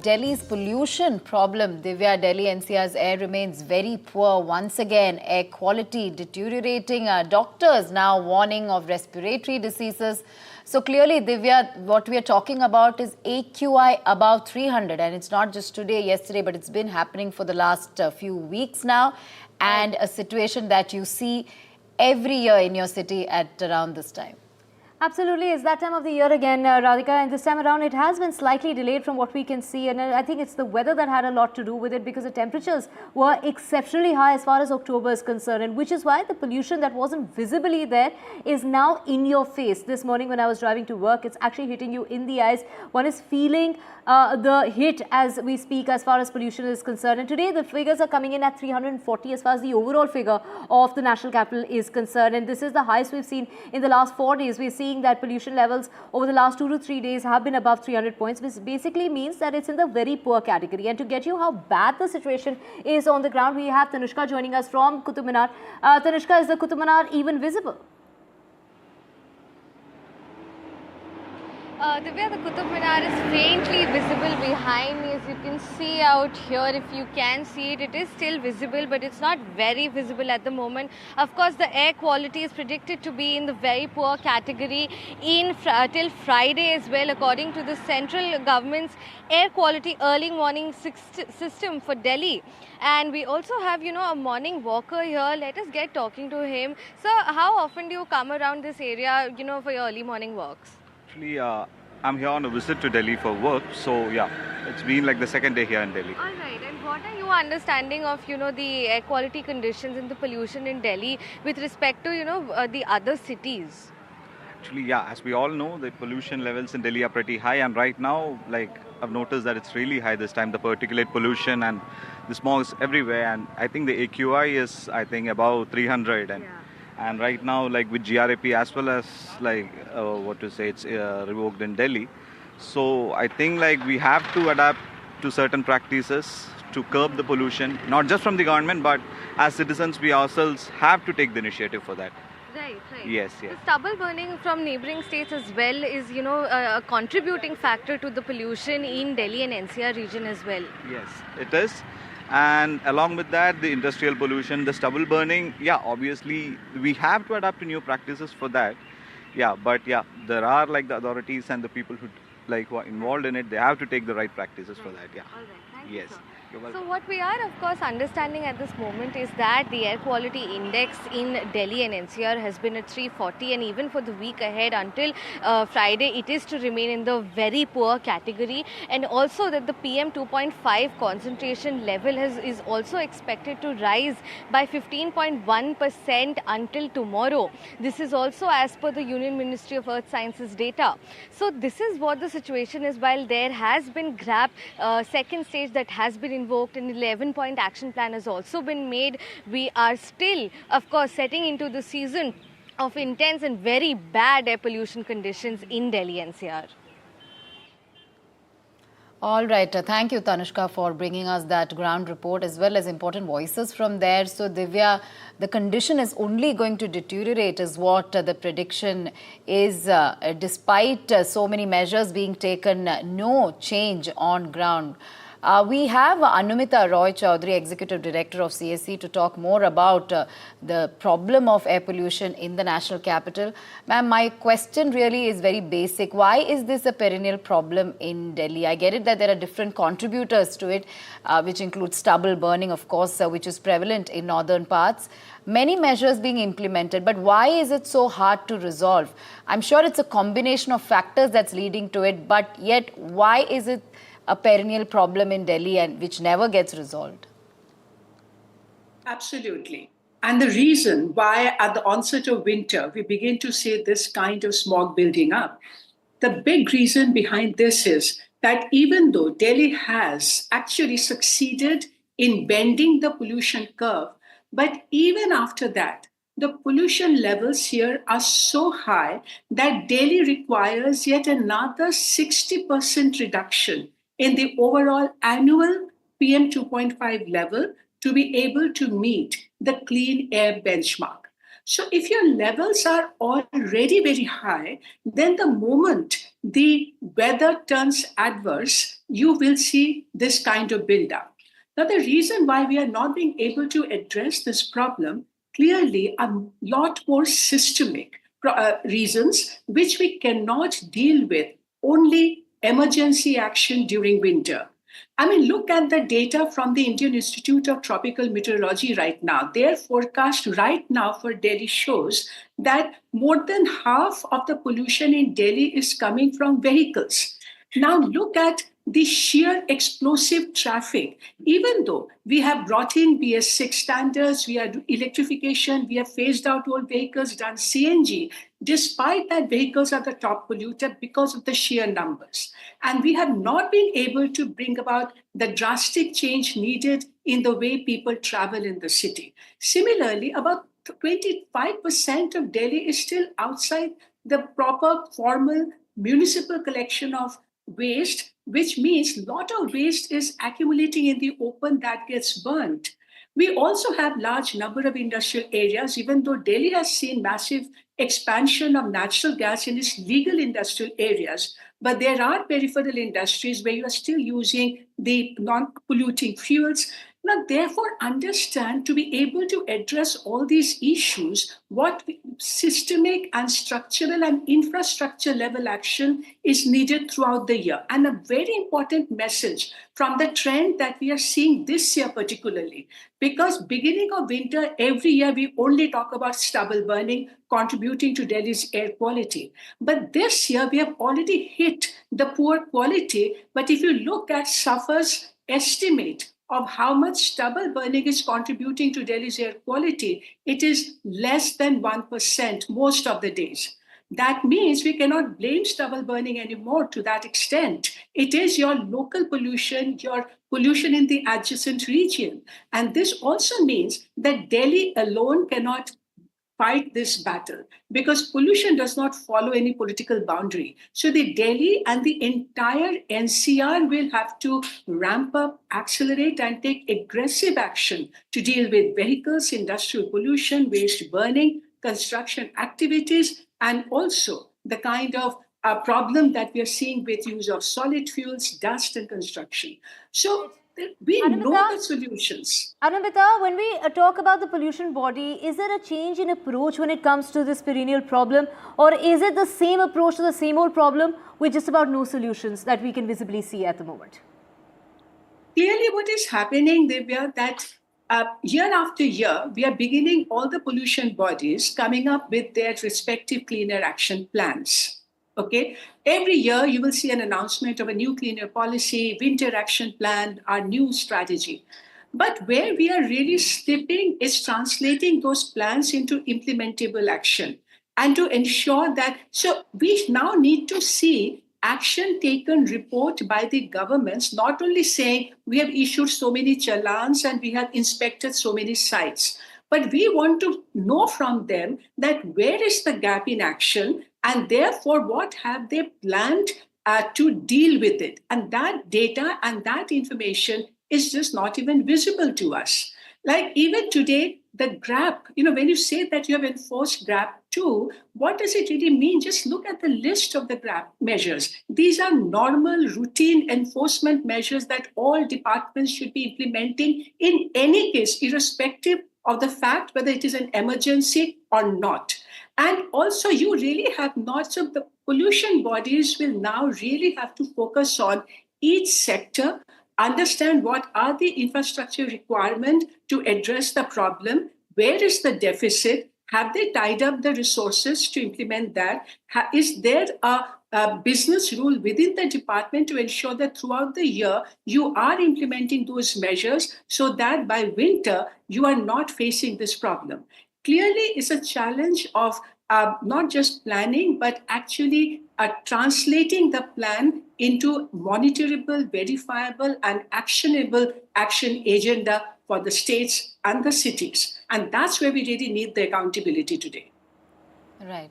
Delhi's pollution problem. Divya, Delhi NCR's air remains very poor once again. Air quality deteriorating. Doctors now warning of respiratory diseases. So clearly, Divya, what we are talking about is AQI above 300. And it's not just today, yesterday, but it's been happening for the last few weeks now. And a situation that you see every year in your city at around this time. Absolutely, it's that time of the year again, Radhika, and this time around it has been slightly delayed from what we can see, and I think it's the weather that had a lot to do with it, because the temperatures were exceptionally high as far as October is concerned, and which is why the pollution that wasn't visibly there is now in your face. This morning when I was driving to work, it's actually hitting you in the eyes. One is feeling the hit as we speak as far as pollution is concerned, and today the figures are coming in at 340 as far as the overall figure of the national capital is concerned, and this is the highest we've seen in the last 4 days. We're seeing that pollution levels over the last 2 to 3 days have been above 300 points, which basically means that it's in the very poor category. And to get you how bad the situation is on the ground, we have Tanushka joining us from Qutub Minar. Tanushka, is the Qutub Minar even visible? Divya, the Qutub Minar is faintly visible behind me, as you can see out here. If you can see it, it is still visible, but it's not very visible at the moment. Of course, the air quality is predicted to be in the very poor category till Friday as well, according to the central government's air quality early morning system for Delhi. And we also have, a morning walker here. Let us get talking to him. Sir, how often do you come around this area, for your early morning walks? Actually, I'm here on a visit to Delhi for work, so yeah, it's been like the second day here in Delhi. All right, and what are your understanding of, the air quality conditions and the pollution in Delhi with respect to, the other cities? Actually, yeah, as we all know, the pollution levels in Delhi are pretty high, and right now, I've noticed that it's really high this time, the particulate pollution and the smog is everywhere, and I think the AQI is, above 300, and right now, with GRAP as well as, it's revoked in Delhi. So I think, we have to adapt to certain practices to curb the pollution, not just from the government, but as citizens, we ourselves have to take the initiative for that. Right. Yes. The stubble burning from neighbouring states as well is, a contributing factor to the pollution in Delhi and NCR region as well. Yes, it is. And along with that, the industrial pollution, the stubble burning, obviously we have to adapt to new practices for that. But there are the authorities and the people who are involved in it, they have to take the right practices for that. All right. Thank Yes. you, sir. You're welcome. So what we are of course understanding at this moment is that the air quality index in Delhi and NCR has been at 340, and even for the week ahead until Friday it is to remain in the very poor category, and also that the PM 2.5 concentration level is also expected to rise by 15.1% until tomorrow. This is also as per the Union Ministry of Earth Sciences data. So this is what the situation is. While there has been GRAP second stage that has been invoked, an 11-point action plan has also been made, we are still, of course, setting into the season of intense and very bad air pollution conditions in Delhi NCR. All right. Thank you, Tanushka, for bringing us that ground report as well as important voices from there. So, Divya, the condition is only going to deteriorate is what the prediction is. Despite so many measures being taken, no change on ground. We have Anumita Roy Chaudhary, Executive Director of CSE, to talk more about the problem of air pollution in the national capital. Ma'am, my question really is very basic. Why is this a perennial problem in Delhi? I get it that there are different contributors to it, which include stubble burning, of course, which is prevalent in northern parts. Many measures being implemented, but why is it so hard to resolve? I'm sure it's a combination of factors that's leading to it, but yet why is it a perennial problem in Delhi and which never gets resolved? Absolutely. And the reason why at the onset of winter, we begin to see this kind of smog building up, the big reason behind this is that even though Delhi has actually succeeded in bending the pollution curve, but even after that, the pollution levels here are so high that Delhi requires yet another 60% reduction in the overall annual PM 2.5 level to be able to meet the clean air benchmark. So if your levels are already very high, then the moment the weather turns adverse, you will see this kind of build-up. Now, the reason why we are not being able to address this problem clearly a lot more systemic reasons which we cannot deal with only emergency action during winter. I mean, look at the data from the Indian Institute of Tropical Meteorology right now. Their forecast right now for Delhi shows that more than half of the pollution in Delhi is coming from vehicles. Now, look at the sheer explosive traffic. Even though we have brought in BS6 standards, we have electrification, we have phased out old vehicles, done CNG, despite that vehicles are the top polluter because of the sheer numbers. And we have not been able to bring about the drastic change needed in the way people travel in the city. Similarly, about 25% of Delhi is still outside the proper formal municipal collection of waste, which means a lot of waste is accumulating in the open that gets burnt. We also have large number of industrial areas, even though Delhi has seen massive expansion of natural gas in its legal industrial areas. But there are peripheral industries where you are still using the non-polluting fuels. Now, therefore, understand to be able to address all these issues, what systemic and structural and infrastructure level action is needed throughout the year. And a very important message from the trend that we are seeing this year particularly, because beginning of winter, every year we only talk about stubble burning contributing to Delhi's air quality. But this year we have already hit the poor quality. But if you look at SAFAR's estimate of how much stubble burning is contributing to Delhi's air quality, it is less than 1% most of the days. That means we cannot blame stubble burning anymore to that extent. It is your local pollution, your pollution in the adjacent region. And this also means that Delhi alone cannot fight this battle because pollution does not follow any political boundary. So the Delhi and the entire NCR will have to ramp up, accelerate, and take aggressive action to deal with vehicles, industrial pollution, waste burning, construction activities, and also the kind of problem that we are seeing with use of solid fuels, dust, and construction. So we know the solutions. Anamita, when we talk about the pollution body, is there a change in approach when it comes to this perennial problem? Or is it the same approach to the same old problem with just about no solutions that we can visibly see at the moment? Clearly, what is happening, Divya, that year after year, we are beginning all the pollution bodies coming up with their respective cleaner action plans. Okay, every year you will see an announcement of a new cleaner policy, winter action plan, our new strategy. But where we are really slipping is translating those plans into implementable action and to ensure that. So we now need to see action taken report by the governments, not only saying we have issued so many challans and we have inspected so many sites, but we want to know from them that where is the gap in action and therefore what have they planned to deal with it. And that data and that information is just not even visible to us. Like even today, the GRAP, when you say that you have enforced GRAP 2, what does it really mean? Just look at the list of the GRAP measures. These are normal, routine enforcement measures that all departments should be implementing in any case, irrespective of the fact whether it is an emergency or not. And also, you really have not, so the pollution bodies will now really have to focus on each sector, understand what are the infrastructure requirements to address the problem, where is the deficit, have they tied up the resources to implement that, is there a business rule within the department to ensure that throughout the year you are implementing those measures so that by winter you are not facing this problem. Clearly, it's a challenge of not just planning, but actually translating the plan into monitorable, verifiable, and actionable action agenda for the states and the cities. And that's where we really need the accountability today. Right.